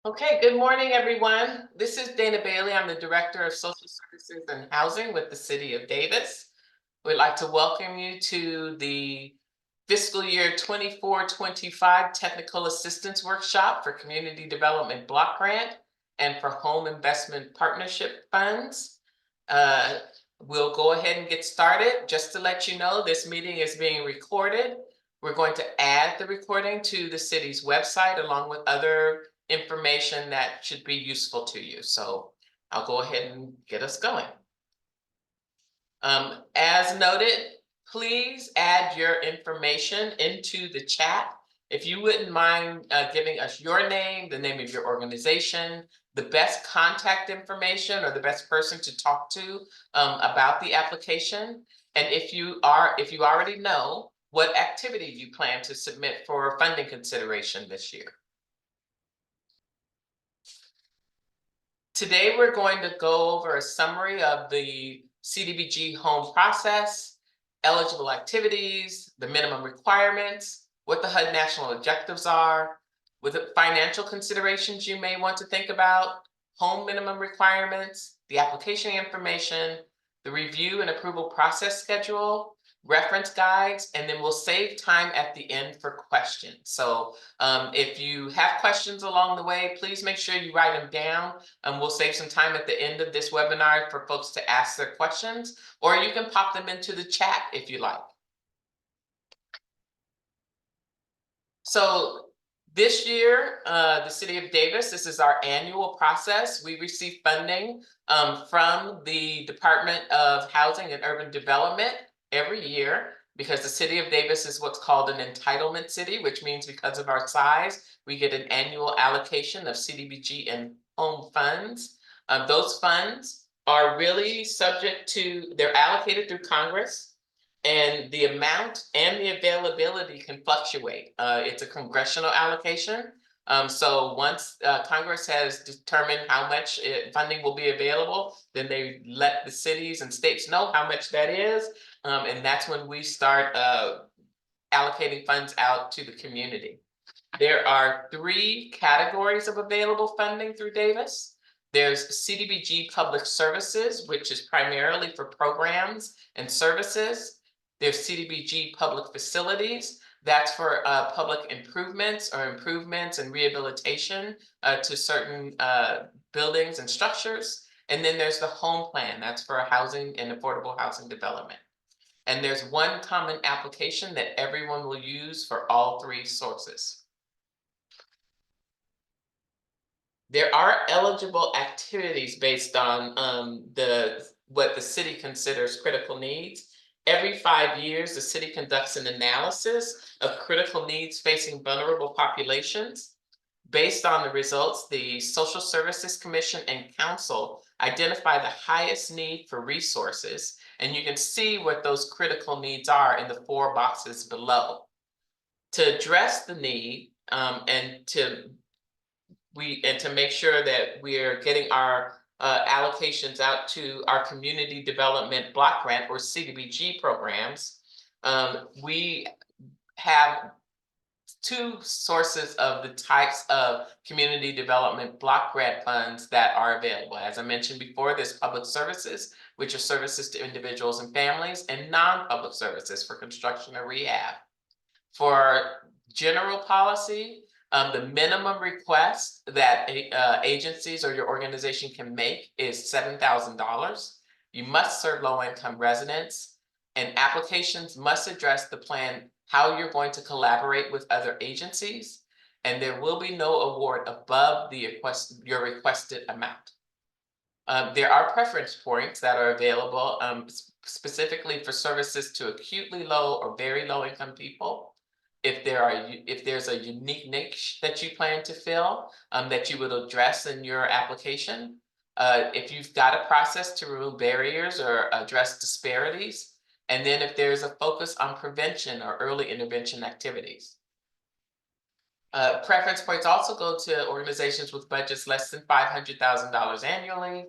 Okay, good morning, everyone. This is Dana Bailey. I'm the Director of Social Services and Housing with the City of Davis. We'd like to welcome you to the fiscal year 24-25 Technical Assistance Workshop for Community Development Block Grant and for Home Investment Partnership Funds. We'll go ahead and get started. Just to let you know, this meeting is being recorded. We're going to add the recording to the city's website along with other information that should be useful to you. So I'll go ahead and get us going. As noted, please add your information into the chat. If you wouldn't mind giving us your name, the name of your organization, the best contact information or the best person to talk to about the application. And if you already know what activity you plan to submit for funding consideration this year. Today, we're going to go over a summary of the CDBG home process, eligible activities, the minimum requirements, what the HUD national objectives are, with the financial considerations you may want to think about, home minimum requirements, the application information, the review and approval process schedule, reference guides, and then we'll save time at the end for questions. So if you have questions along the way, please make sure you write them down. We'll save some time at the end of this webinar for folks to ask their questions, or you can pop them into the chat if you like. So this year, the City of Davis, this is our annual process. We receive funding from the Department of Housing and Urban Development every year, because the City of Davis is what's called an entitlement city, which means because of our size, we get an annual allocation of CDBG and home funds. Those funds are really subject to, they're allocated through Congress, and the amount and the availability can fluctuate. It's a congressional allocation. So once Congress has determined how much funding will be available, then they let the cities and states know how much that is. And that's when we start allocating funds out to the community. There are 3 categories of available funding through Davis. There's CDBG Public Services, which is primarily for programs and services. There's CDBG Public Facilities. That's for public improvements and rehabilitation to certain buildings and structures. And then there's the home plan. That's for housing and affordable housing development. And there's one common application that everyone will use for all 3 sources. There are eligible activities based on what the city considers critical needs. Every 5 years, the city conducts an analysis of critical needs facing vulnerable populations. Based on the results, the Social Services Commission and Council identify the highest need for resources, and you can see what those critical needs are in the 4 boxes below. To address the need and to make sure that we're getting our allocations out to our community development block grant or CDBG programs, we have 2 sources of the types of community development block grant funds that are available. As I mentioned before, there's public services, which are services to individuals and families, and non-public services for construction or rehab. For general policy, the minimum request that agencies or your organization can make is $7,000. You must serve low-income residents, and applications must address the plan, how you're going to collaborate with other agencies, and there will be no award above your requested amount. There are preference points that are available specifically for services to acutely low or very low income people. If there's a unique niche that you plan to fill that you would address in your application, if you've got a process to remove barriers or address disparities, and then if there's a focus on prevention or early intervention activities. Preference points also go to organizations with budgets less than $500,000 annually,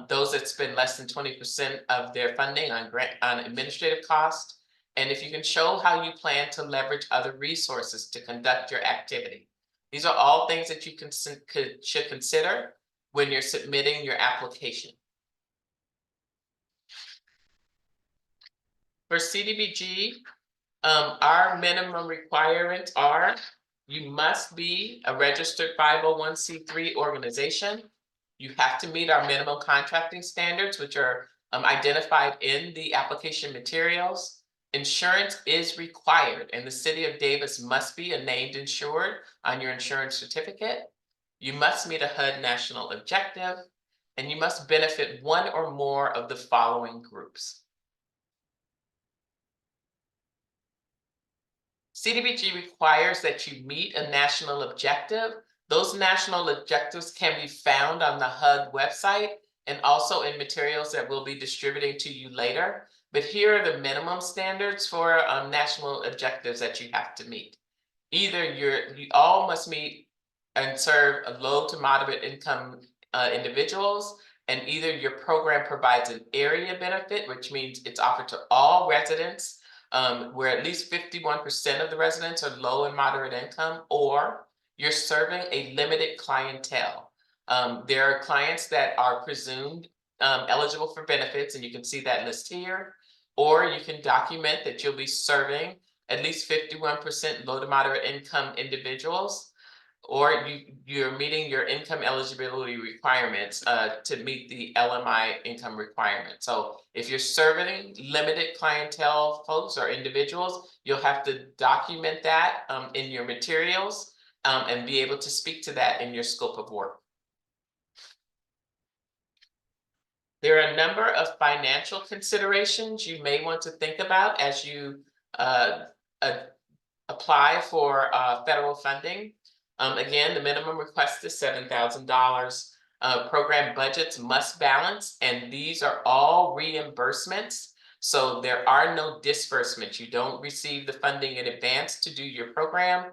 those that spend less than 20% of their funding on administrative costs, and if you can show how you plan to leverage other resources to conduct your activity. These are all things that you should consider when you're submitting your application. For CDBG, our minimum requirements are you must be a registered 501c3 organization. You have to meet our minimum contracting standards, which are identified in the application materials. Insurance is required, and the city of Davis must be a named insured on your insurance certificate. You must meet a HUD national objective, and you must benefit one or more of the following groups. CDBG requires that you meet a national objective. Those national objectives can be found on the HUD website and also in materials that we'll be distributing to you later. But here are the minimum standards for national objectives that you have to meet. Either you all must meet and serve a low to moderate income individuals, and either your program provides an area benefit, which means it's offered to all residents where at least 51% of the residents are low and moderate income, or you're serving a limited clientele. There are clients that are presumed eligible for benefits, and you can see that list here, or you can document that you'll be serving at least 51% low to moderate income individuals, or you're meeting your income eligibility requirements to meet the LMI income requirement. So if you're serving limited clientele folks or individuals, you'll have to document that in your materials and be able to speak to that in your scope of work. There are a number of financial considerations you may want to think about as you apply for federal funding. Again, the minimum request is $7,000. Program budgets must balance, and these are all reimbursements. So there are no disbursements. You don't receive the funding in advance to do your program.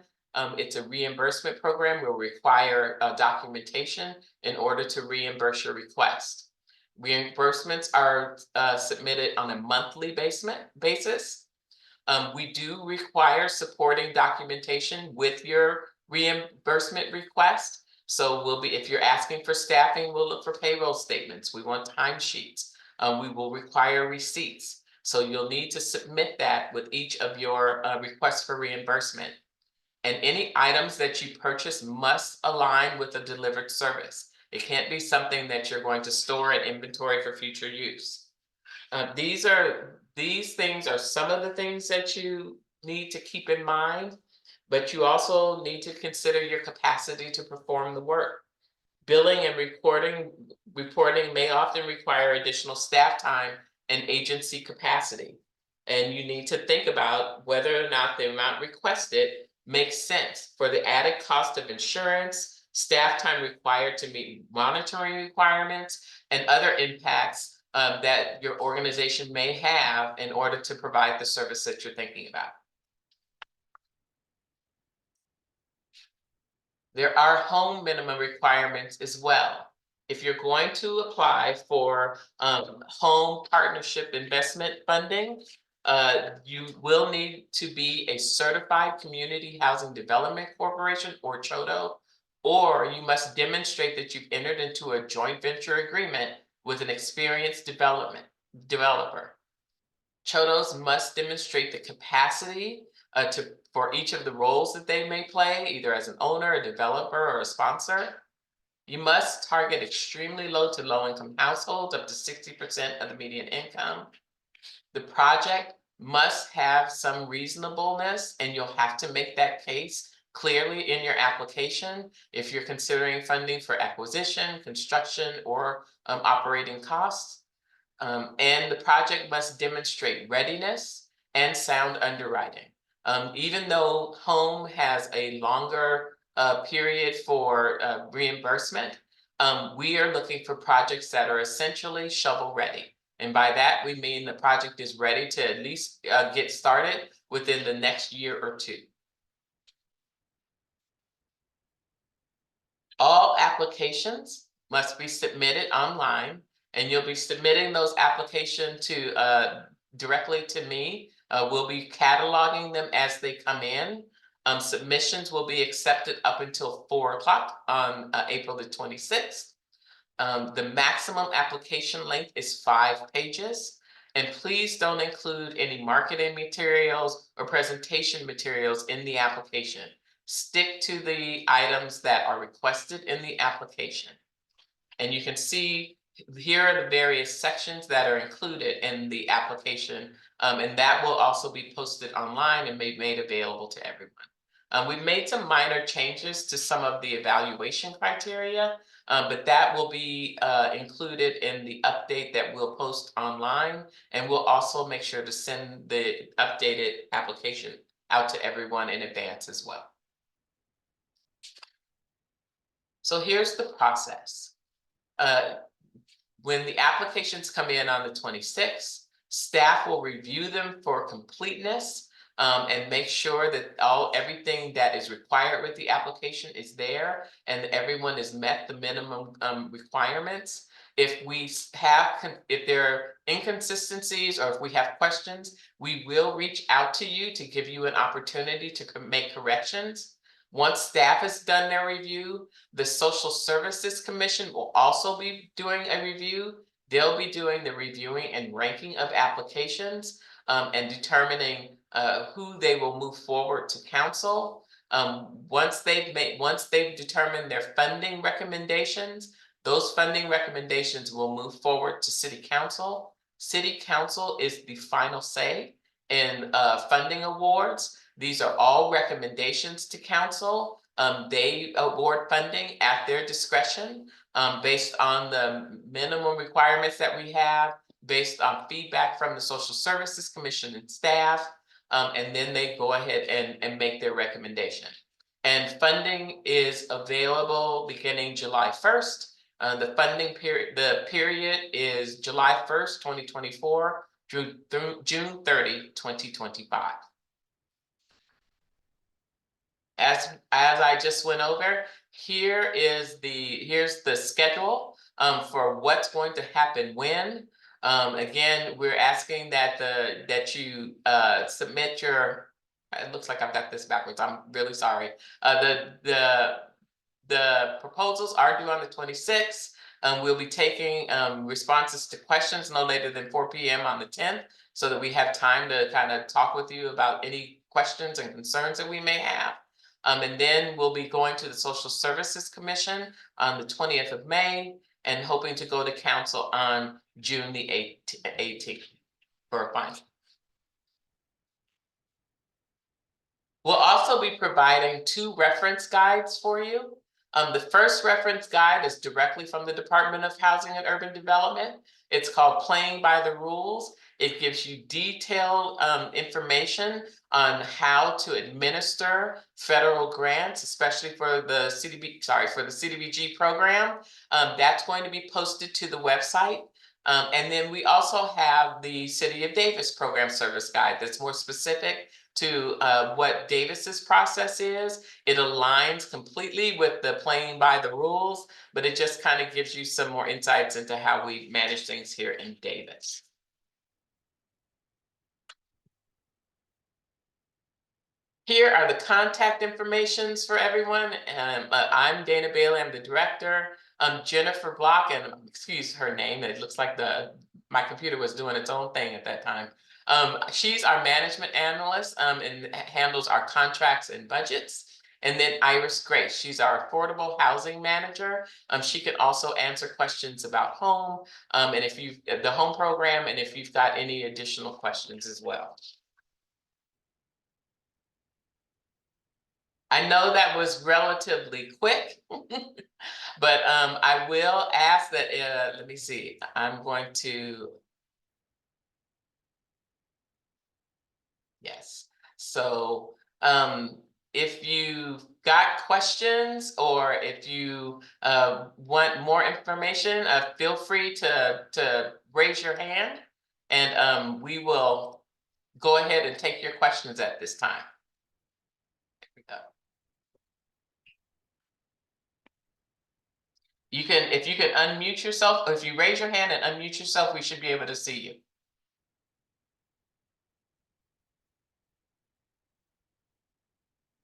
It's a reimbursement program. Will require documentation in order to reimburse your request. Reimbursements are submitted on a monthly basis. We do require supporting documentation with your reimbursement request. So we'll be, if you're asking for staffing, we'll look for payroll statements. We want timesheets. We will require receipts. So you'll need to submit that with each of your requests for reimbursement. And any items that you purchase must align with a delivered service. It can't be something that you're going to store in inventory for future use. These things are some of the things that you need to keep in mind, but you also need to consider your capacity to perform the work. Billing and reporting may often require additional staff time and agency capacity. And you need to think about whether or not the amount requested makes sense for the added cost of insurance, staff time required to meet monitoring requirements, and other impacts that your organization may have in order to provide the service that you're thinking about. There are home minimum requirements as well. If you're going to apply for home partnership investment funding, you will need to be a certified community housing development corporation or CHODO, or you must demonstrate that you've entered into a joint venture agreement with an experienced developer. CHODOs must demonstrate the capacity for each of the roles that they may play, either as an owner, a developer, or a sponsor. You must target extremely low to low income households, up to 60% of the median income. The project must have some reasonableness, and you'll have to make that case clearly in your application if you're considering funding for acquisition, construction, or operating costs. And the project must demonstrate readiness and sound underwriting. Even though home has a longer period for reimbursement, we are looking for projects that are essentially shovel ready. And by that, we mean the project is ready to at least get started within the next year or two. All applications must be submitted online, and you'll be submitting those applications to directly to me. We'll be cataloging them as they come in. Submissions will be accepted up until 4 o'clock on April the 26th. The maximum application length is 5 pages. And please don't include any marketing materials or presentation materials in the application. Stick to the items that are requested in the application. And you can see here are the various sections that are included in the application, and that will also be posted online and made available to everyone. We've made some minor changes to some of the evaluation criteria, but that will be included in the update that we'll post online, and we'll also make sure to send the updated application out to everyone in advance as well. So here's the process. When the applications come in on the 26th, staff will review them for completeness and make sure that everything that is required with the application is there and everyone has met the minimum requirements. If there are inconsistencies or if we have questions, we will reach out to you to give you an opportunity to make corrections. Once staff has done their review, the Social Services Commission will also be doing a review. They'll be doing the reviewing and ranking of applications and determining who they will move forward to council. Once they've determined their funding recommendations, those funding recommendations will move forward to City Council. City Council is the final say in funding awards. These are all recommendations to council. They award funding at their discretion based on the minimum requirements that we have, based on feedback from the Social Services Commission and staff, and then they go ahead and make their recommendation. And funding is available beginning July 1st. The funding period is July 1st, 2024 through June 30, 2025. As I just went over, here's the schedule for what's going to happen when. Again, we're asking that you submit your. It looks like I've got this backwards. I'm really sorry. The proposals are due on the 26th. We'll be taking responses to questions no later than 4 p.m. on the 10th, so that we have time to kind of talk with you about any questions and concerns that we may have. And then we'll be going to the Social Services Commission on the 20th of May and hoping to go to council on June the 18th for a final. We'll also be providing 2 reference guides for you. The first reference guide is directly from the Department of Housing and Urban Development. It's called Playing by the Rules. It gives you detailed information on how to administer federal grants, especially for the CDBG program. That's going to be posted to the website. And then we also have the City of Davis Program Service Guide that's more specific to what Davis's process is. It aligns completely with the Playing by the Rules, but it just kind of gives you some more insights into how we manage things here in Davis. Here are the contact informations for everyone. I'm Dana Bailey, I'm the director. Jennifer Block, and excuse her name, it looks like my computer was doing its own thing at that time. She's our management analyst and handles our contracts and budgets. And then Iris Grace, she's our affordable housing manager. She can also answer questions about home and the home program, and if you've got any additional questions as well. I know that was relatively quick, but I will ask that, let me see, I'm going to, yes. So if you've got questions or if you want more information, feel free to raise your hand and we will go ahead and take your questions at this time. Here we go. If you can unmute yourself, or if you raise your hand and unmute yourself, we should be able to see you.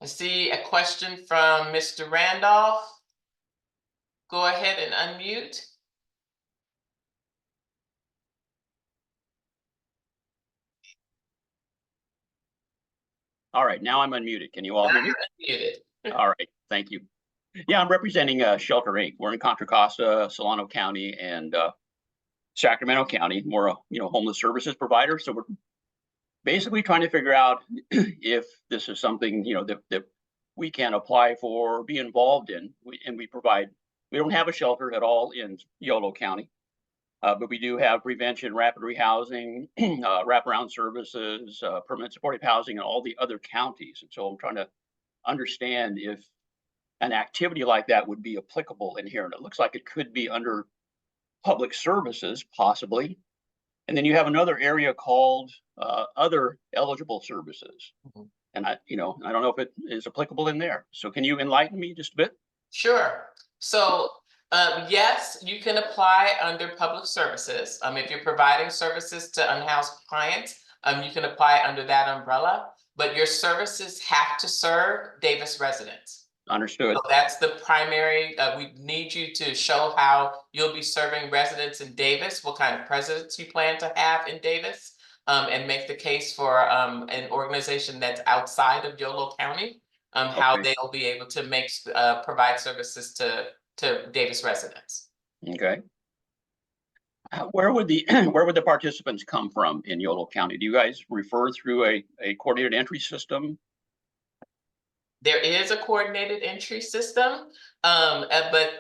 I see a question from Mr. Randolph. Go ahead and unmute. All right, now I'm unmuted. Can you all hear me? Unmuted. All right, thank you. Yeah, I'm representing Shelter Inc. We're in Contra Costa, Solano County, and Sacramento County. We're a homeless services provider, so we're basically trying to figure out if this is something that we can apply for, or be involved in. We provide. We don't have a shelter at all in Yolo County, but we do have prevention, rapid rehousing, wraparound services, permanent supportive housing, and all the other counties. And so I'm trying to understand if an activity like that would be applicable in here. And it looks like it could be under public services, possibly. And then you have another area called other eligible services. Mhm. And I don't know if it is applicable in there. So can you enlighten me just a bit? Sure. So, yes, you can apply under public services. If you're providing services to unhoused clients, you can apply under that umbrella, but your services have to serve Davis residents. Understood. So that's the primary, we need you to show how you'll be serving residents in Davis, what kind of presence you plan to have in Davis, and make the case for an organization that's outside of Yolo County, how Okay. they'll be able to provide services to Davis residents. Okay. Where would the where would the participants come from in Yolo County? Do you guys refer through a coordinated entry system? There is a coordinated entry system, but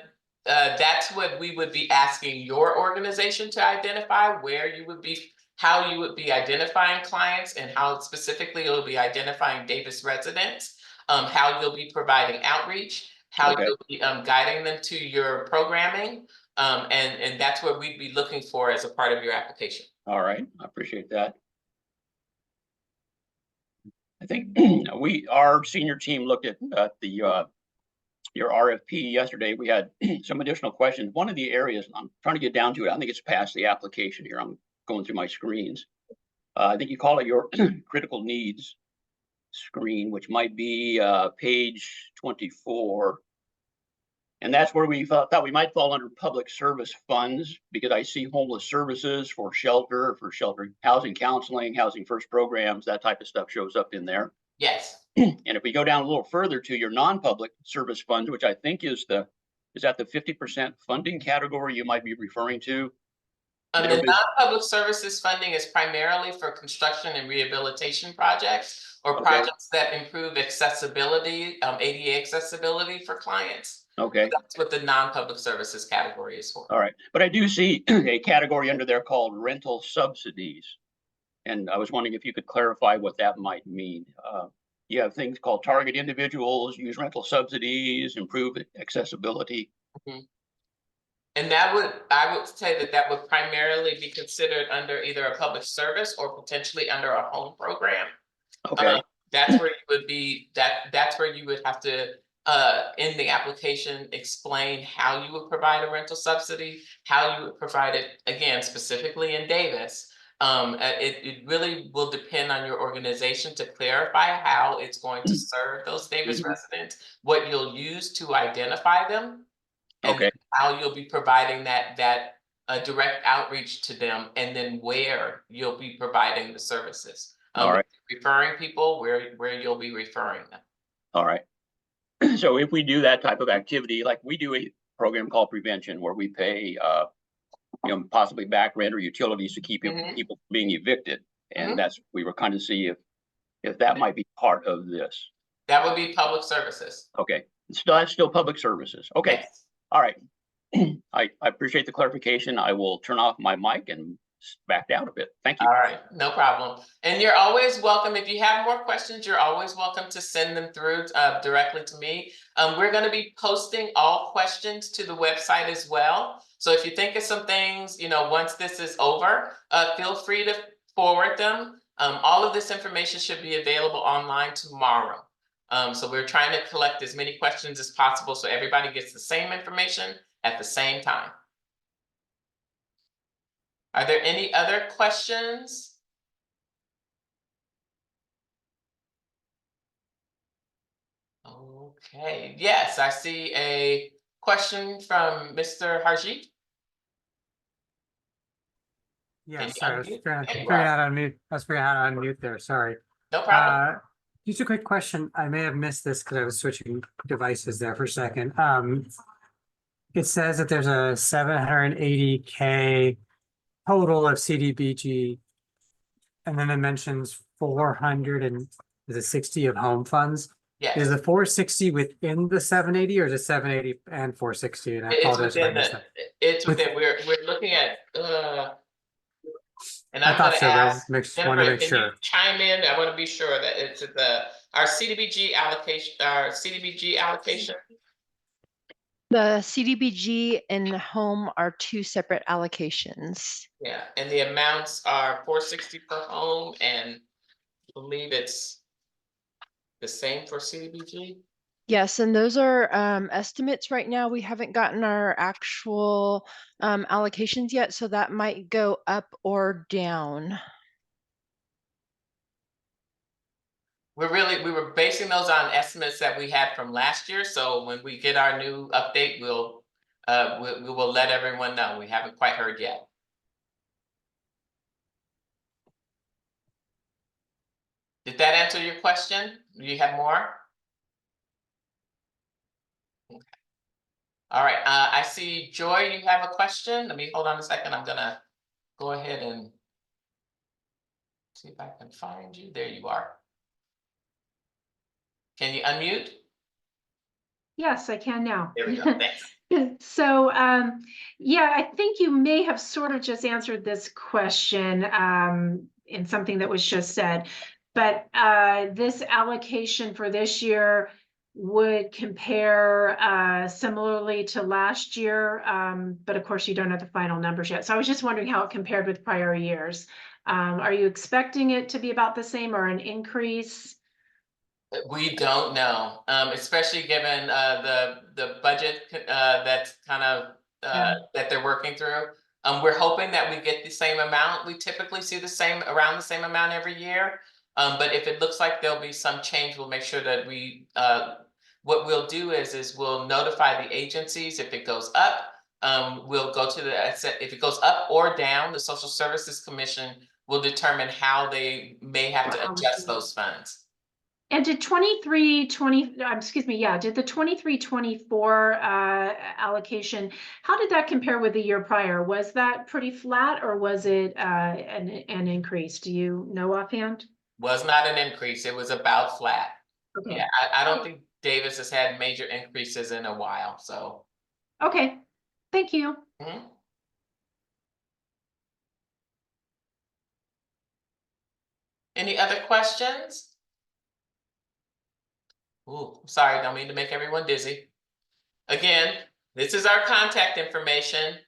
that's what we would be asking your organization to identify where you would be, how you would be identifying clients, and how specifically you'll be identifying Davis residents, how you'll be providing outreach, how Okay. you'll be guiding them to your programming, and that's what we'd be looking for as a part of your application. All right. I appreciate that. I think our senior team looked at the your RFP yesterday. We had some additional questions. One of the areas, I'm trying to get down to it, I think it's past the application here. I'm going through my screens. I think you call it your critical needs screen, which might be page 24. And that's where we thought we might fall under public service funds, because I see homeless services for shelter housing counseling, housing first programs, that type of stuff shows up in there. Yes. And if we go down a little further to your non-public service funds, which I think is that the 50% funding category you might be referring to? The non-public services funding is primarily for construction and rehabilitation projects, or Okay. projects that improve accessibility, ADA accessibility for clients. Okay. So that's what the non-public services category is for. All right. But I do see a category under there called rental subsidies. And I was wondering if you could clarify what that might mean. You have things called target individuals, use rental subsidies, improve accessibility. Mhm. And I would say that would primarily be considered under either a public service or potentially under a home program. Okay. That's where you would be, that's where you would have to, in the application, explain how you would provide a rental subsidy, how you would provide it, again, specifically in Davis. It really will depend on your organization to clarify how it's going to serve those Davis Mhm. residents, what you'll use to identify them, and Okay. how you'll be providing that direct outreach to them, and then where you'll be providing the services. All right. Referring people, where you'll be referring them. All right. So if we do that type of activity, like we do a program called prevention, where we pay, possibly back rent or utilities to keep Mhm. people from being evicted. And Mhm. we were kind of see if that might be part of this. That would be public services. Okay. That's still public services. Okay. Yes. All right. I appreciate the clarification. I will turn off my mic and back down a bit. Thank you. All right, no problem. And you're always welcome. If you have more questions, you're always welcome to send them through directly to me. We're going to be posting all questions to the website as well. So if you think of some things, once this is over, feel free to forward them. All of this information should be available online tomorrow. So we're trying to collect as many questions as possible so everybody gets the same information at the same time. Are there any other questions? Okay, yes, I see a question from Mr. Harjeet. Yeah, Can you sorry, unmute? I There you figuring are. out how to unmute. I was figuring out how to unmute there. Sorry. No problem. Just a quick question. I may have missed this because I was switching devices there for a second. It says that there's a 780K total of CDBG, and then it mentions 460 of home funds. Is Yes, the 460 within the 780, or is it 780 and 460? And I it's apologize if I within missed the, that. it's With, within, we're looking at, and I I'm thought gonna so, but I ask wanted to Jennifer, make can you sure. chime in? I want to be sure that it's our CDBG allocation, our CDBG allocation. The CDBG and home are two separate allocations. Yeah, and the amounts are 460 per home, and I believe it's the same for CDBG. Yes, and those are estimates right now. We haven't gotten our actual allocations yet, so that might go up or down. We were basing those on estimates that we had from last year. So when we get our new update, we will let everyone know. We haven't quite heard yet. Did that answer your question? Do you have more? Okay. All right. I see Joy, you have a question. Let me hold on a second. I'm gonna go ahead and see if I can find you. There you are. Can you unmute? Yes, I can now. There we go. Thanks. So, yeah, I think you may have sort of just answered this question in something that was just said. But this allocation for this year would compare similarly to last year. But of course, you don't have the final numbers yet. So I was just wondering how it compared with prior years. Are you expecting it to be about the same or an increase? We don't know, especially given the budget that's kind of Yeah. that they're working through. We're hoping that we get the same amount. We typically see around the same amount every year. But if it looks like there'll be some change, we'll make sure that what we'll do is we'll notify the agencies if it goes up. We'll go to if it goes up or down, the Social Services Commission will determine how they may have to adjust those funds. And did did the 23-24 allocation, how did that compare with the year prior? Was that pretty flat or was it an increase? Do you know offhand? Was not an increase, it was about flat. Okay. Yeah, I don't think Davis has had major increases in a while, so. Okay, thank you. Mhm. Any other questions? Ooh, sorry, don't mean to make everyone dizzy. Again, this is our contact information.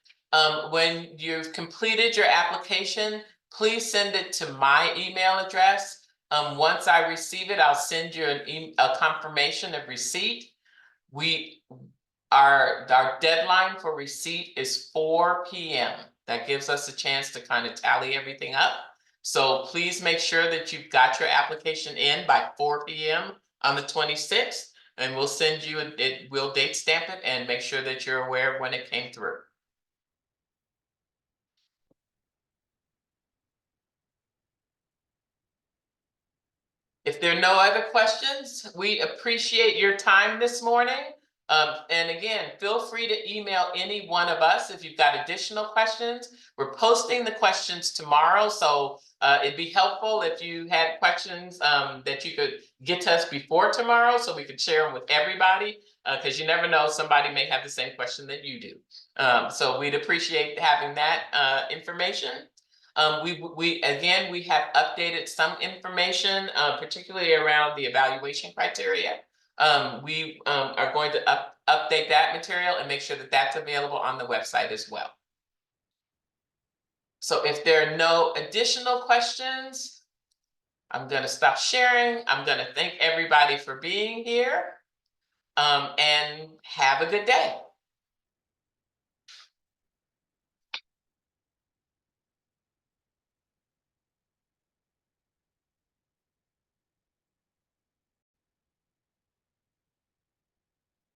When you've completed your application, please send it to my email address. Once I receive it, I'll send you a confirmation of receipt. Our deadline for receipt is 4 p.m. That gives us a chance to kind of tally everything up. So please make sure that you've got your application in by 4 p.m. on the 26th, and we'll send you we'll date stamp it and make sure that you're aware of when it came through. If there are no other questions, we appreciate your time this morning. And again, feel free to email any one of us if you've got additional questions. We're posting the questions tomorrow, so it'd be helpful if you had questions that you could get to us before tomorrow so we could share them with everybody, because you never know, somebody may have the same question that you do. So we'd appreciate having that information. We have updated some information, particularly around the evaluation criteria. We are going to update that material and make sure that that's available on the website as well. So if there are no additional questions, I'm going to stop sharing. I'm going to thank everybody for being here, and have a good day.